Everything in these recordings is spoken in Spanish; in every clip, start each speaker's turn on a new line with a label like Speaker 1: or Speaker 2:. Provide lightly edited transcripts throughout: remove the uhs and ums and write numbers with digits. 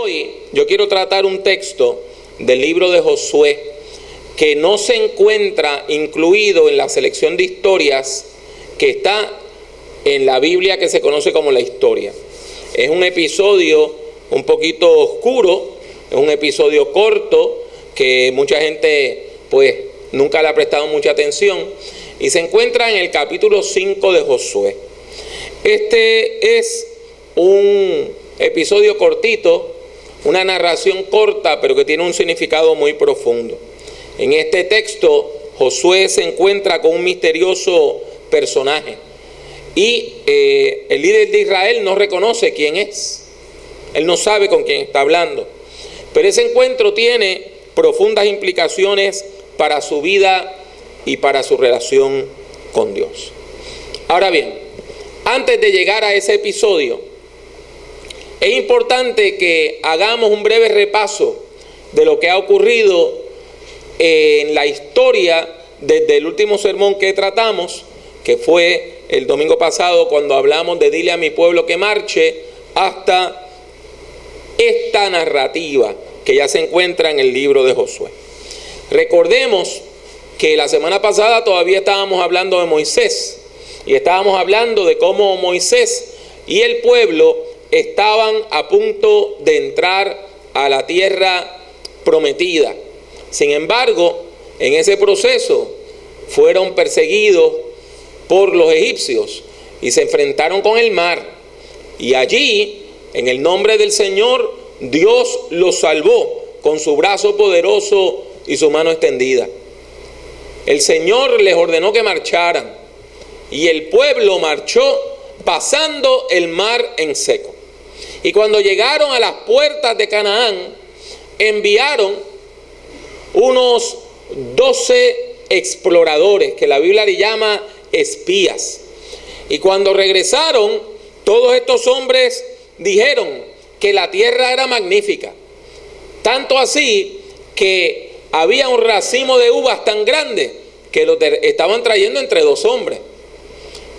Speaker 1: Hoy yo quiero tratar un texto del libro de Josué que no se encuentra incluido en la selección de historias que está en la Biblia que se conoce como la historia. Es un episodio un poquito oscuro, es un episodio corto que mucha gente pues nunca le ha prestado mucha atención y se encuentra en el capítulo 5 de Josué. Este es un episodio cortito, una narración corta, pero que tiene un significado muy profundo. En este texto, Josué se encuentra con un misterioso personaje y el líder de Israel no reconoce quién es. Él no sabe con quién está hablando. Pero ese encuentro tiene profundas implicaciones para su vida y para su relación con Dios. Ahora bien, antes de llegar a ese episodio, es importante que hagamos un breve repaso de lo que ha ocurrido en la historia desde el último sermón que tratamos, que fue el domingo pasado cuando hablamos de dile a mi pueblo que marche, hasta esta narrativa que ya se encuentra en el libro de Josué. Recordemos que la semana pasada todavía estábamos hablando de Moisés y estábamos hablando de cómo Moisés y el pueblo estaban a punto de entrar a la tierra prometida. Sin embargo, en ese proceso fueron perseguidos por los egipcios y se enfrentaron con el mar. Y allí, en el nombre del Señor, Dios los salvó con su brazo poderoso y su mano extendida. El Señor les ordenó que marcharan y el pueblo marchó pasando el mar en seco. Y cuando llegaron a las puertas de Canaán, enviaron unos 12 exploradores, que la Biblia le llama espías. Y cuando regresaron, todos estos hombres dijeron que la tierra era magnífica. Tanto así que había un racimo de uvas tan grande que lo estaban trayendo entre 2 hombres.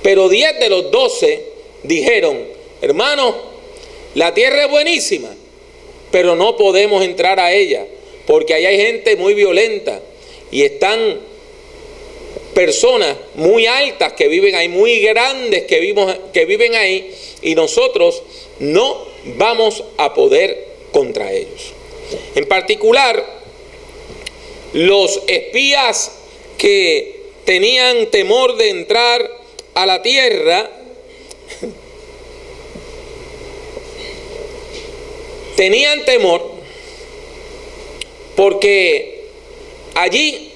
Speaker 1: Pero 10 de los 12 dijeron, hermanos, la tierra es buenísima, pero no podemos entrar a ella, porque ahí hay gente muy violenta y están personas muy altas que viven ahí, muy grandes que viven ahí, y nosotros no vamos a poder contra ellos. En particular, los espías que tenían temor de entrar a la tierra tenían temor porque allí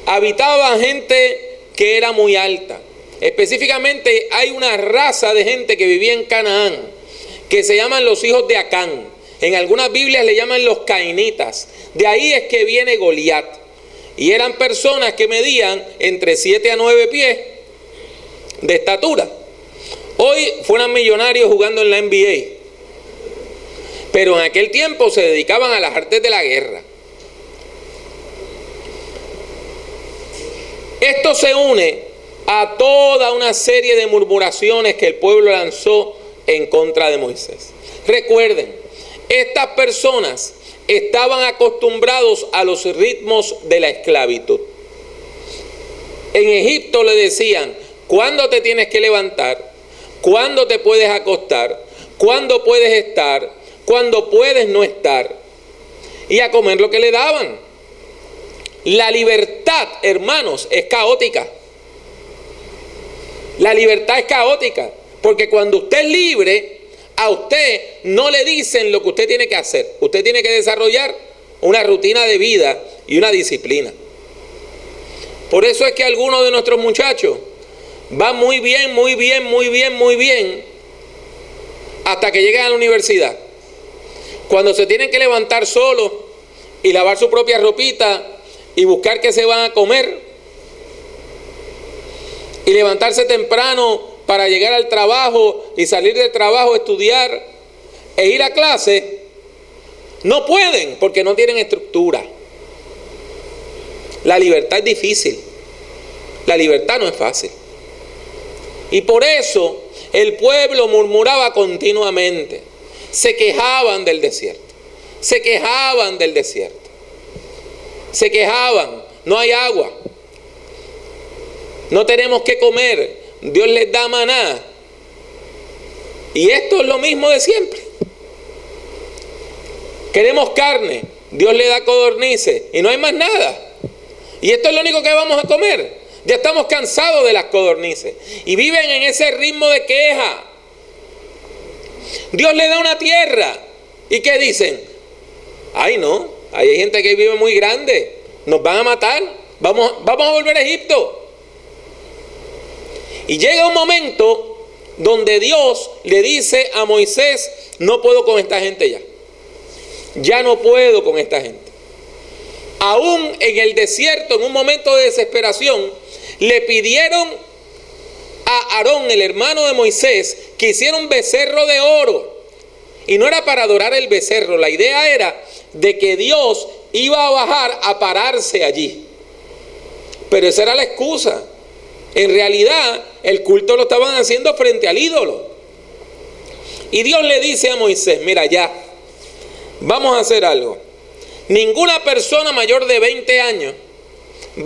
Speaker 1: habitaba gente que era muy alta. Específicamente hay una raza de gente que vivía en Canaán que se llaman los hijos de Acán. En algunas Biblias le llaman los cainitas. De ahí es que viene Goliat. Y eran personas que medían entre 7 a 9 pies de estatura. Hoy fueran millonarios jugando en la NBA. Pero en aquel tiempo se dedicaban a las artes de la guerra. Esto se une a toda una serie de murmuraciones que el pueblo lanzó en contra de Moisés. Recuerden, estas personas estaban acostumbrados a los ritmos de la esclavitud. En Egipto le decían, ¿cuándo te tienes que levantar? ¿Cuándo te puedes acostar? ¿Cuándo puedes estar? ¿Cuándo puedes no estar? Y a comer lo que le daban. La libertad, hermanos, es caótica. La libertad es caótica, porque cuando usted es libre, a usted no le dicen lo que usted tiene que hacer. Usted tiene que desarrollar una rutina de vida y una disciplina. Por eso es que algunos de nuestros muchachos van muy bien, hasta que llegan a la universidad. Cuando se tienen que levantar solos y lavar su propia ropita y buscar qué se van a comer y levantarse temprano para llegar al trabajo y salir del trabajo, estudiar e ir a clase, no pueden porque no tienen estructura. La libertad es difícil, la libertad no es fácil. Y por eso el pueblo murmuraba continuamente, se quejaban del desierto. se quejaban del desierto. Se quejaban, no hay agua, no tenemos que comer, Dios les da maná. Y esto es lo mismo de siempre. Queremos carne, Dios le da codornices y no hay más nada. Y esto es lo único que vamos a comer. Ya estamos cansados de las codornices y viven en ese ritmo de queja. Dios le da una tierra y ¿qué dicen? Ay no, hay gente que vive muy grande, nos van a matar, vamos a volver a Egipto. Y llega un momento donde Dios le dice a Moisés, no puedo con esta gente ya. Ya no puedo con esta gente. Aún en el desierto, en un momento de desesperación, le pidieron a Aarón, el hermano de Moisés, que hiciera un becerro de oro. Y no era para adorar el becerro, la idea era de que Dios iba a bajar a pararse allí. Pero esa era la excusa. En realidad, el culto lo estaban haciendo frente al ídolo. Y Dios le dice a Moisés, mira ya, vamos a hacer algo. Ninguna persona mayor de 20 años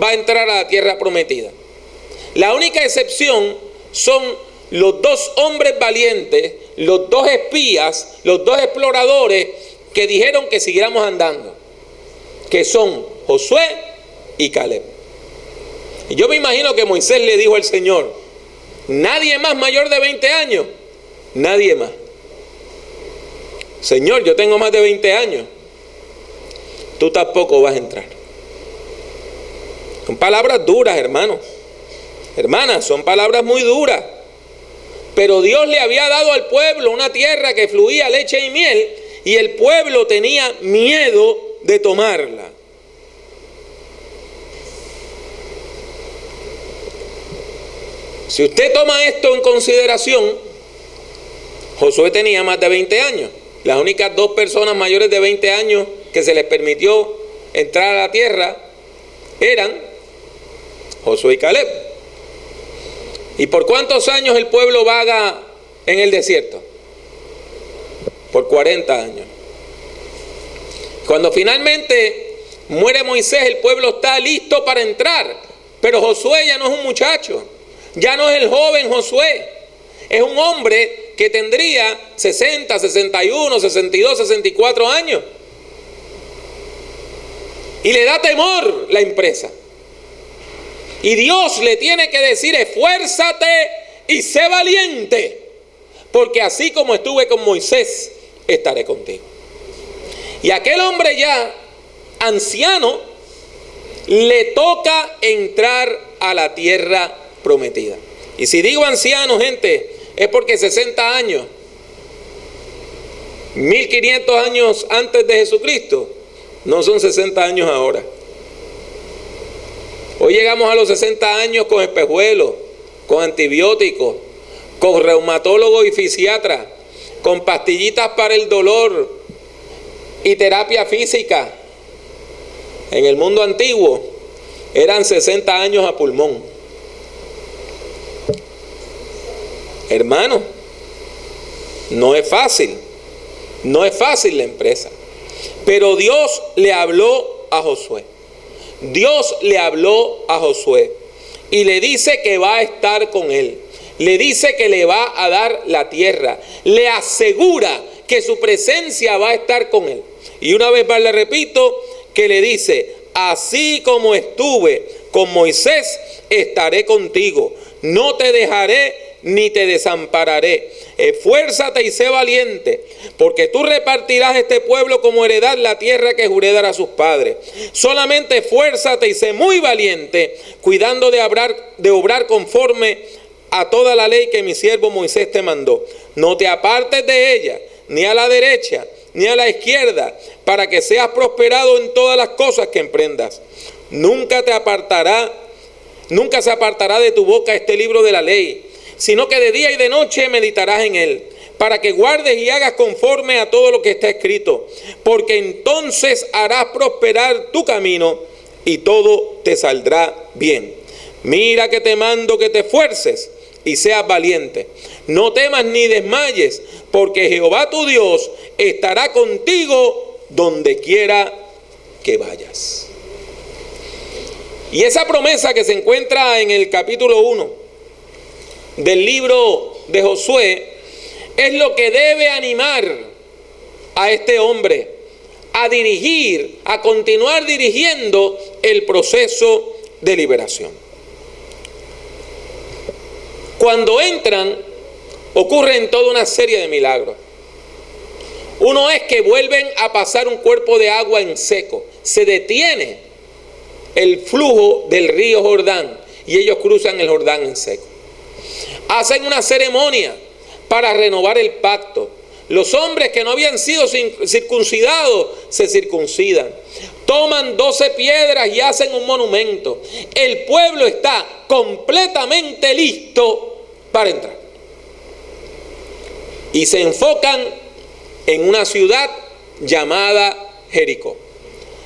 Speaker 1: va a entrar a la tierra prometida. La única excepción son los 2 hombres valientes, los 2 espías, los 2 exploradores que dijeron que siguiéramos andando, que son Josué y Caleb. Y yo me imagino que Moisés le dijo al Señor, nadie más mayor de 20 años, nadie más. Señor, yo tengo más de 20 años, tú tampoco vas a entrar. Son palabras duras, hermanos. Hermanas, son palabras muy duras. Pero Dios le había dado al pueblo una tierra que fluía leche y miel y el pueblo tenía miedo de tomarla. Si usted toma esto en consideración, Josué tenía más de 20 años. Las únicas 2 personas mayores de 20 años que se les permitió entrar a la tierra eran Josué y Caleb. ¿Y por cuántos años el pueblo vaga en el desierto? Por 40 años. Cuando finalmente muere Moisés, el pueblo está listo para entrar. Pero Josué ya no es un muchacho. Ya no es el joven Josué. Es un hombre que tendría 60, 61, 62, 64 años. Y le da temor la empresa. Y Dios le tiene que decir, esfuérzate y sé valiente, porque así como estuve con Moisés, estaré contigo. Y aquel hombre ya anciano le toca entrar a la tierra prometida. Y si digo anciano, gente, es porque 60 años, 1500 años antes de Jesucristo, no son 60 años ahora. Hoy llegamos a los 60 años con espejuelos, con antibióticos, con reumatólogos y fisiatras, con pastillitas para el dolor y terapia física. En el mundo antiguo eran 60 años a pulmón. Hermano, no es fácil la empresa. Pero Dios le habló a Josué. Dios le habló a Josué y le dice que va a estar con él. Le dice que le va a dar la tierra. Le asegura que su presencia va a estar con él. Y una vez más le repito que le dice, así como estuve con Moisés, estaré contigo. No te dejaré ni te desampararé. Esfuérzate y sé valiente, porque tú repartirás este pueblo como heredad la tierra que juré dar a sus padres. Solamente esfuérzate y sé muy valiente, cuidando de obrar conforme a toda la ley que mi siervo Moisés te mandó. No te apartes de ella, ni a la derecha, ni a la izquierda, para que seas prosperado en todas las cosas que emprendas. Nunca se apartará de tu boca este libro de la ley, sino que de día y de noche meditarás en él, para que guardes y hagas conforme a todo lo que está escrito, porque entonces harás prosperar tu camino y todo te saldrá bien. Mira que te mando que te esfuerces y seas valiente. No temas ni desmayes, porque Jehová tu Dios estará contigo donde quiera que vayas. Y esa promesa que se encuentra en el capítulo 1 del libro de Josué es lo que debe animar a este hombre a dirigir, a continuar dirigiendo el proceso de liberación. Cuando entran, ocurren toda una serie de milagros. Uno es que vuelven a pasar un cuerpo de agua en seco. Se detiene el flujo del río Jordán y ellos cruzan el Jordán en seco. Hacen una ceremonia para renovar el pacto. Los hombres que no habían sido circuncidados se circuncidan. Toman 12 piedras y hacen un monumento. El pueblo está completamente listo para entrar. Y se enfocan en una ciudad llamada Jericó.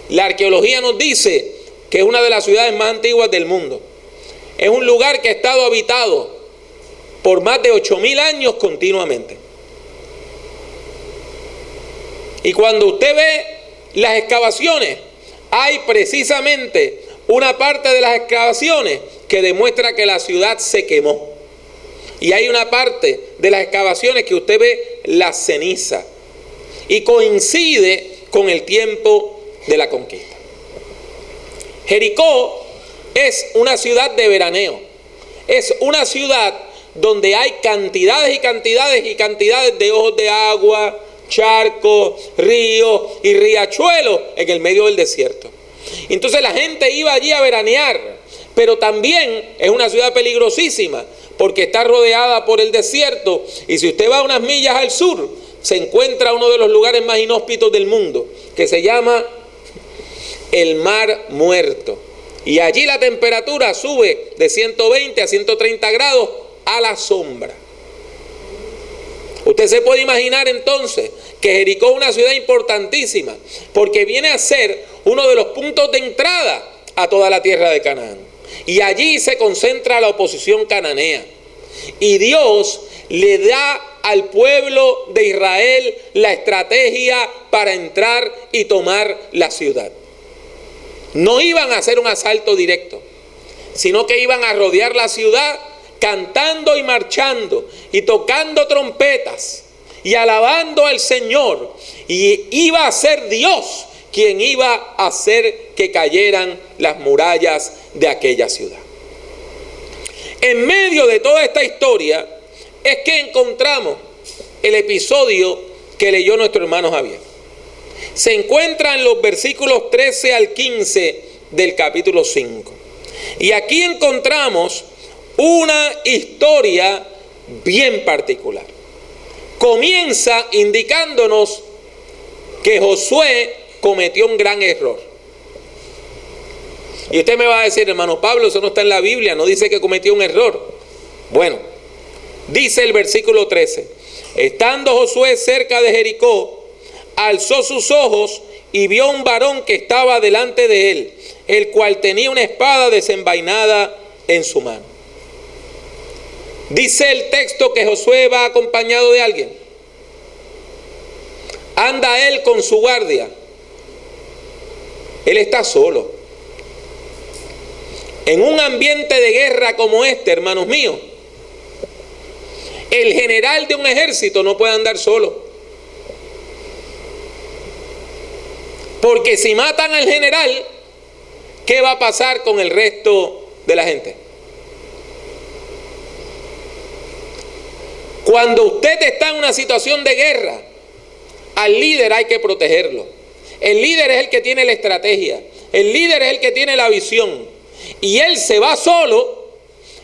Speaker 1: La arqueología nos dice que es una de las ciudades más antiguas del mundo. Es un lugar que ha estado habitado por más de 8.000 años continuamente. Y cuando usted ve las excavaciones, hay precisamente una parte de las excavaciones que demuestra que la ciudad se quemó. Y hay una parte de las excavaciones que usted ve la ceniza. Y coincide con el tiempo de la conquista. Jericó es una ciudad de veraneo. Es una ciudad donde hay cantidades y cantidades y cantidades de ojos de agua, charcos, ríos y riachuelos en el medio del desierto. Entonces la gente iba allí a veranear, pero también es una ciudad peligrosísima porque está rodeada por el desierto, y si usted va unas millas al sur se encuentra uno de los lugares más inhóspitos del mundo, que se llama el Mar Muerto, y allí la temperatura sube de 120 a 130 grados a la sombra. Usted se puede imaginar entonces que Jericó es una ciudad importantísima porque viene a ser uno de los puntos de entrada a toda la tierra de Canaán. Y allí se concentra la oposición cananea. Y Dios le da al pueblo de Israel la estrategia para entrar y tomar la ciudad. No iban a hacer un asalto directo, sino que iban a rodear la ciudad cantando y marchando y tocando trompetas y alabando al Señor, y iba a ser Dios quien iba a hacer que cayeran las murallas de aquella ciudad. En medio de toda esta historia es que encontramos el episodio que leyó nuestro hermano Javier. Se encuentra en los versículos 13 al 15 del capítulo 5. Y aquí encontramos una historia bien particular. Comienza indicándonos que Josué cometió un gran error. Y usted me va a decir, hermano Pablo, eso no está en la Biblia, no dice que cometió un error. Bueno, dice el versículo 13: estando Josué cerca de Jericó, alzó sus ojos y vio un varón que estaba delante de él, el cual tenía una espada desenvainada en su mano. Dice el texto que Josué va acompañado de alguien. Anda él con su guardia. Él está solo. En un ambiente de guerra como este, hermanos míos, el general de un ejército no puede andar solo. Porque si matan al general, ¿qué va a pasar con el resto de la gente? Cuando usted está en una situación de guerra, al líder hay que protegerlo. El líder es el que tiene la estrategia. El líder es el que tiene la visión. Y él se va solo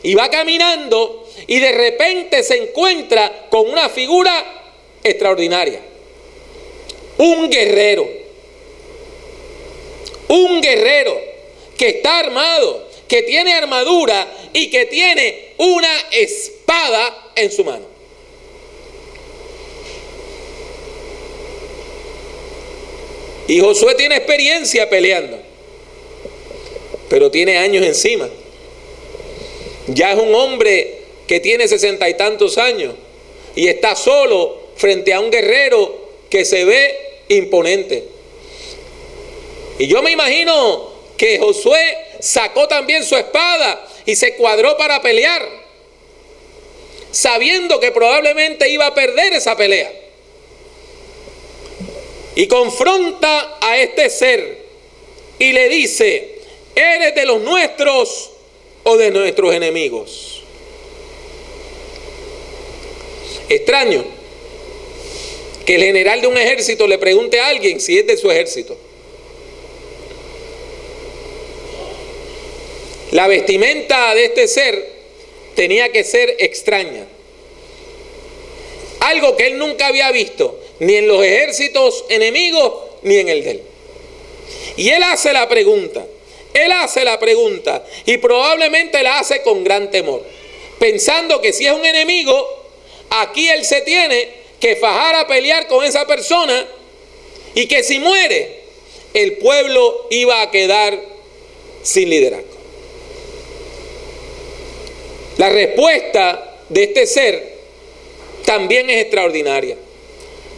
Speaker 1: y va caminando y de repente se encuentra con una figura extraordinaria. Un guerrero. Un guerrero que está armado, que tiene armadura y que tiene una espada en su mano. Y Josué tiene experiencia peleando, pero tiene años encima. Ya es un hombre que tiene 60 y tantos años y está solo frente a un guerrero que se ve imponente. Y yo me imagino que Josué sacó también su espada y se cuadró para pelear, sabiendo que probablemente iba a perder esa pelea. Y confronta a este ser y le dice: ¿eres de los nuestros o de nuestros enemigos? Extraño que el general de un ejército le pregunte a alguien si es de su ejército. La vestimenta de este ser tenía que ser extraña, algo que él nunca había visto, ni en los ejércitos enemigos, ni en el de él. Y él hace la pregunta, y probablemente la hace con gran temor, pensando que si es un enemigo, aquí él se tiene que fajar a pelear con esa persona, y que si muere, el pueblo iba a quedar sin liderazgo. La respuesta de este ser también es extraordinaria.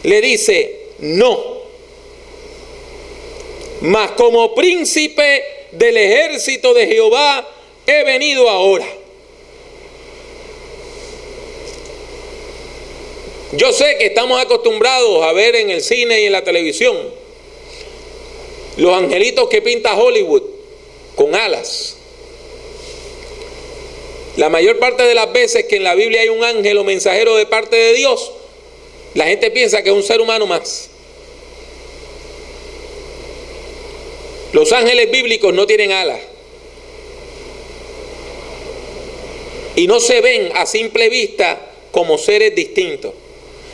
Speaker 1: Le dice: no, mas como príncipe del ejército de Jehová he venido ahora. Yo sé que estamos acostumbrados a ver en el cine y en la televisión los angelitos que pinta Hollywood con alas. La mayor parte de las veces que en la Biblia hay un ángel o mensajero de parte de Dios, la gente piensa que es un ser humano más. Los ángeles bíblicos no tienen alas y no se ven a simple vista como seres distintos.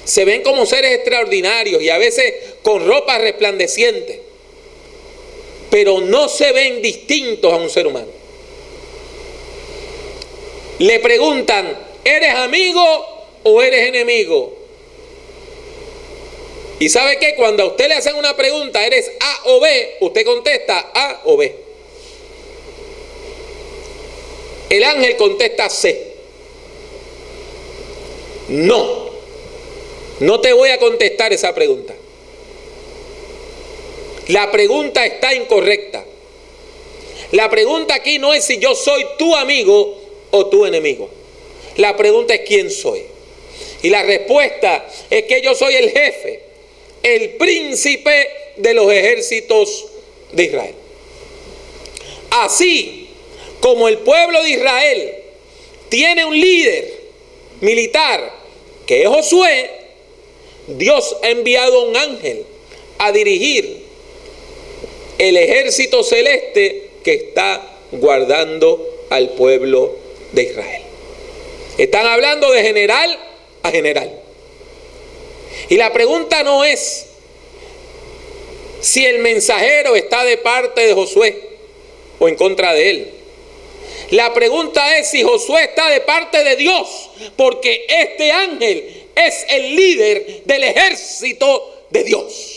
Speaker 1: Se ven como seres extraordinarios y a veces con ropa resplandeciente, pero no se ven distintos a un ser humano. Le preguntan: ¿eres amigo o eres enemigo? Y ¿sabe qué? Cuando a usted le hacen una pregunta, ¿eres A o B?, usted contesta A o B. El ángel contesta C. No, no te voy a contestar esa pregunta. La pregunta está incorrecta. La pregunta aquí no es si yo soy tu amigo o tu enemigo. La pregunta es: ¿quién soy? Y la respuesta es que yo soy el jefe, el príncipe de los ejércitos de Israel. Así como el pueblo de Israel tiene un líder militar que es Josué, Dios ha enviado a un ángel a dirigir el ejército celeste que está guardando al pueblo de Israel. Están hablando de general a general. Y la pregunta no es si el mensajero está de parte de Josué o en contra de él. La pregunta es si Josué está de parte de Dios, porque este ángel es el líder del ejército de Dios.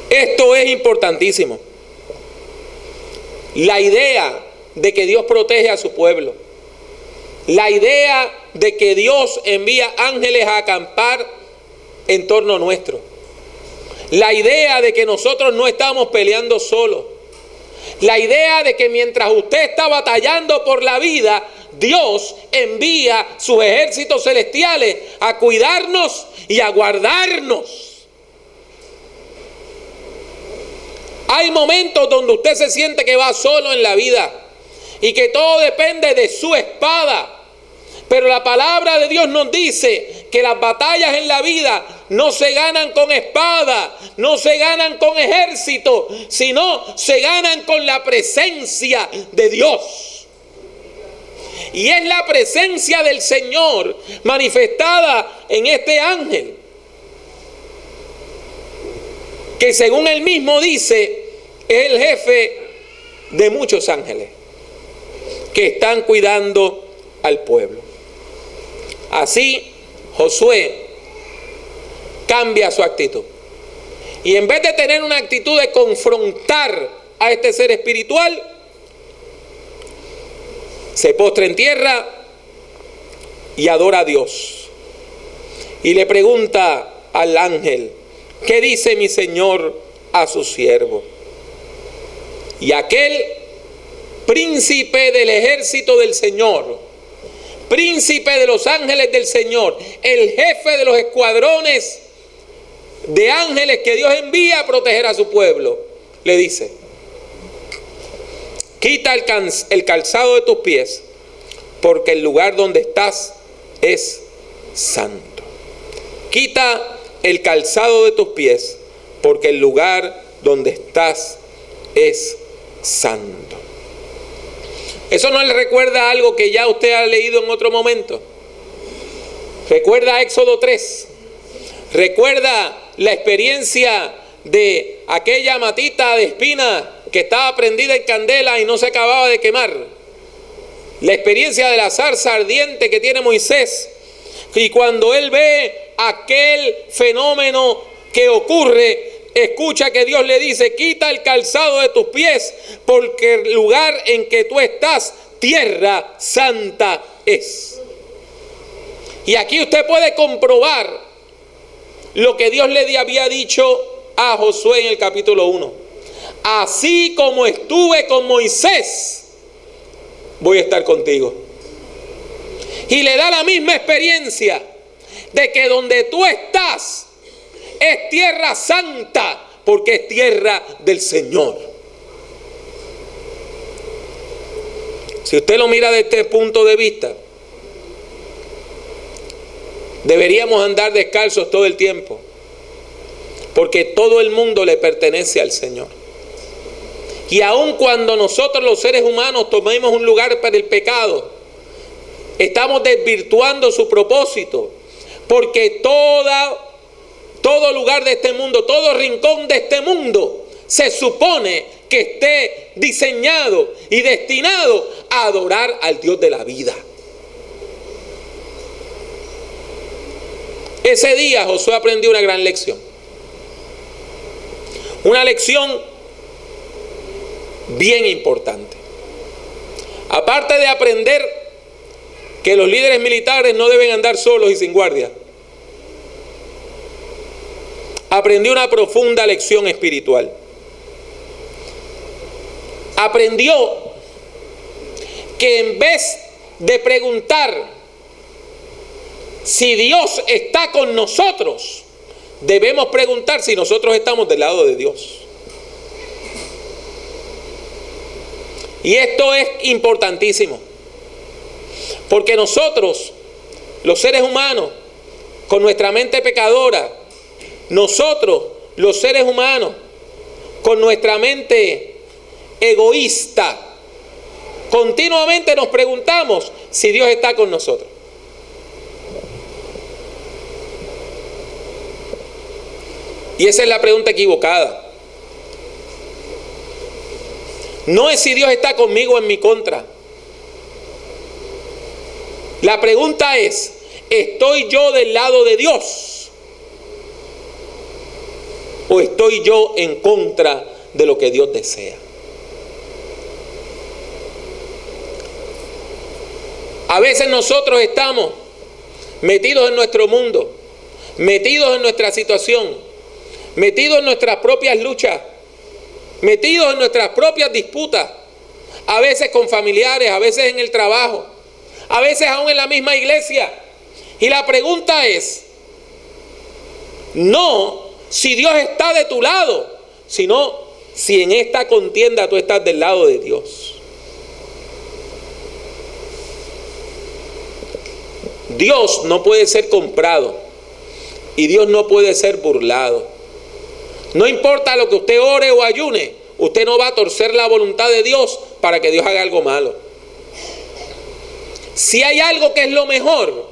Speaker 1: Esto es importantísimo. La idea de que Dios protege a su pueblo, la idea de que Dios envía ángeles a acampar en torno nuestro, la idea de que nosotros no estamos peleando solos, la idea de que mientras usted está batallando por la vida, Dios envía sus ejércitos celestiales a cuidarnos y a guardarnos. Hay momentos donde usted se siente que va solo en la vida y que todo depende de su espada. Pero la palabra de Dios nos dice que las batallas en la vida no se ganan con espada, no se ganan con ejército, sino se ganan con la presencia de Dios. Y es la presencia del Señor manifestada en este ángel, que según él mismo dice, es el jefe de muchos ángeles que están cuidando al pueblo. Así, Josué cambia su actitud. Y en vez de tener una actitud de confrontar a este ser espiritual, se postra en tierra y adora a Dios. y le pregunta al ángel: ¿qué dice mi señor a su siervo? Y aquel príncipe del ejército del Señor, príncipe de los ángeles del Señor, el jefe de los escuadrones de ángeles que Dios envía a proteger a su pueblo, le dice: quita el calzado de tus pies, porque el lugar donde estás es santo. Quita el calzado de tus pies, porque el lugar donde estás es santo. ¿Eso no le recuerda algo que ya usted ha leído en otro momento? Recuerda Éxodo 3. Recuerda la experiencia de aquella matita de espina que estaba prendida en candela y no se acababa de quemar. La experiencia de la zarza ardiente que tiene Moisés. Y cuando él ve aquel fenómeno que ocurre, escucha que Dios le dice: quita el calzado de tus pies, porque el lugar en que tú estás, tierra santa es. Y aquí usted puede comprobar lo que Dios le había dicho a Josué en el capítulo 1. Así como estuve con Moisés, voy a estar contigo. Y le da la misma experiencia de que donde tú estás es tierra santa, porque es tierra del Señor. Si usted lo mira desde este punto de vista, deberíamos andar descalzos todo el tiempo, porque todo el mundo le pertenece al Señor. Y aun cuando nosotros los seres humanos tomemos un lugar para el pecado, estamos desvirtuando su propósito, porque todo lugar de este mundo, todo rincón de este mundo, se supone que esté diseñado y destinado a adorar al Dios de la vida. Ese día Josué aprendió una gran lección. Una lección bien importante. Aparte de aprender que los líderes militares no deben andar solos y sin guardia, aprendió una profunda lección espiritual. Aprendió que en vez de preguntar si Dios está con nosotros, debemos preguntar si nosotros estamos del lado de Dios. Y esto es importantísimo, porque nosotros, los seres humanos, con nuestra mente pecadora, nosotros, los seres humanos, con nuestra mente egoísta, continuamente nos preguntamos si Dios está con nosotros. Y esa es la pregunta equivocada. No es si Dios está conmigo o en mi contra. La pregunta es: ¿estoy yo del lado de Dios? ¿O estoy yo en contra de lo que Dios desea? A veces nosotros estamos metidos en nuestro mundo, metidos en nuestra situación, metidos en nuestras propias luchas, metidos en nuestras propias disputas, a veces con familiares, a veces en el trabajo, a veces aún en la misma iglesia. Y la pregunta es, no si Dios está de tu lado, sino si en esta contienda tú estás del lado de Dios. Dios no puede ser comprado y Dios no puede ser burlado. No importa lo que usted ore o ayune, usted no va a torcer la voluntad de Dios para que Dios haga algo malo. Si hay algo que es lo mejor,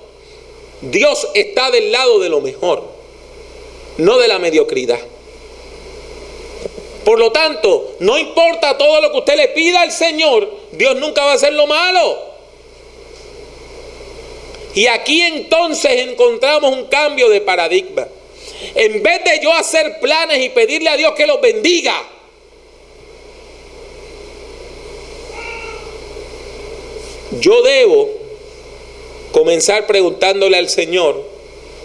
Speaker 1: Dios está del lado de lo mejor, no de la mediocridad. Por lo tanto, no importa todo lo que usted le pida al Señor, Dios nunca va a hacer lo malo. Y aquí entonces encontramos un cambio de paradigma. En vez de yo hacer planes y pedirle a Dios que los bendiga, yo debo comenzar preguntándole al Señor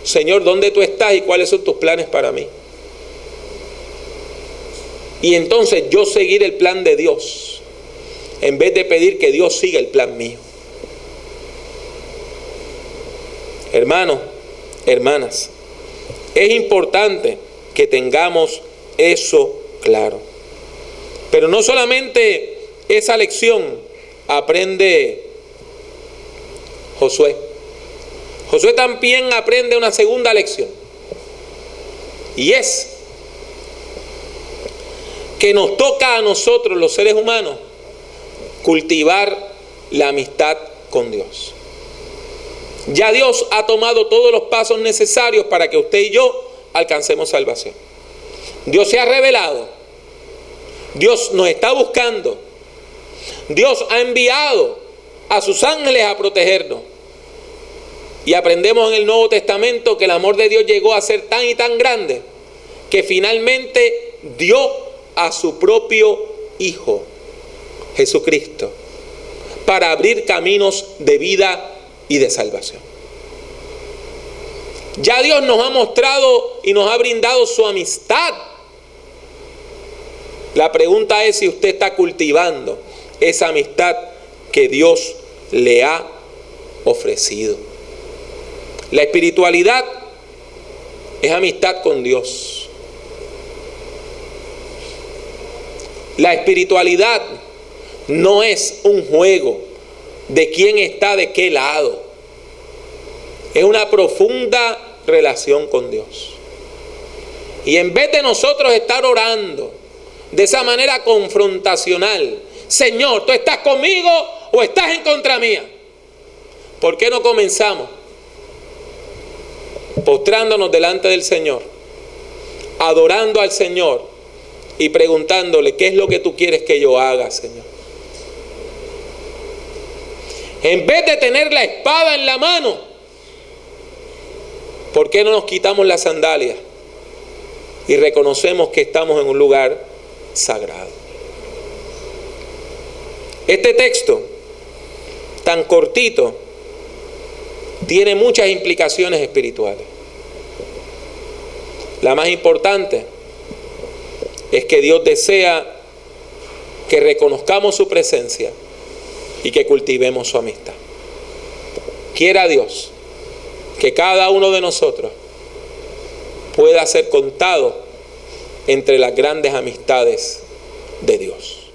Speaker 1: Señor, ¿dónde tú estás y cuáles son tus planes para mí? Y entonces yo seguir el plan de Dios, en vez de pedir que Dios siga el plan mío. Hermanos, hermanas, es importante que tengamos eso claro. Pero no solamente esa lección aprende Josué. Josué también aprende una segunda lección. Y es que nos toca a nosotros, los seres humanos, cultivar la amistad con Dios. Ya Dios ha tomado todos los pasos necesarios para que usted y yo alcancemos salvación. Dios se ha revelado. Dios nos está buscando. Dios ha enviado a sus ángeles a protegernos. Y aprendemos en el Nuevo Testamento que el amor de Dios llegó a ser tan y tan grande que finalmente dio a su propio Hijo, Jesucristo, para abrir caminos de vida y de salvación. Ya Dios nos ha mostrado y nos ha brindado su amistad. La pregunta es si usted está cultivando esa amistad que Dios le ha ofrecido. La espiritualidad es amistad con Dios. La espiritualidad no es un juego de quién está de qué lado. Es una profunda relación con Dios. Y en vez de nosotros estar orando de esa manera confrontacional, Señor, ¿tú estás conmigo o estás en contra mía? ¿Por qué no comenzamos postrándonos delante del Señor, adorando al Señor y preguntándole qué es lo que tú quieres que yo haga, Señor? En vez de tener la espada en la mano, ¿por qué no nos quitamos las sandalias y reconocemos que estamos en un lugar sagrado? Este texto tan cortito tiene muchas implicaciones espirituales. La más importante es que Dios desea que reconozcamos su presencia y que cultivemos su amistad. Quiera Dios que cada uno de nosotros pueda ser contado entre las grandes amistades de Dios.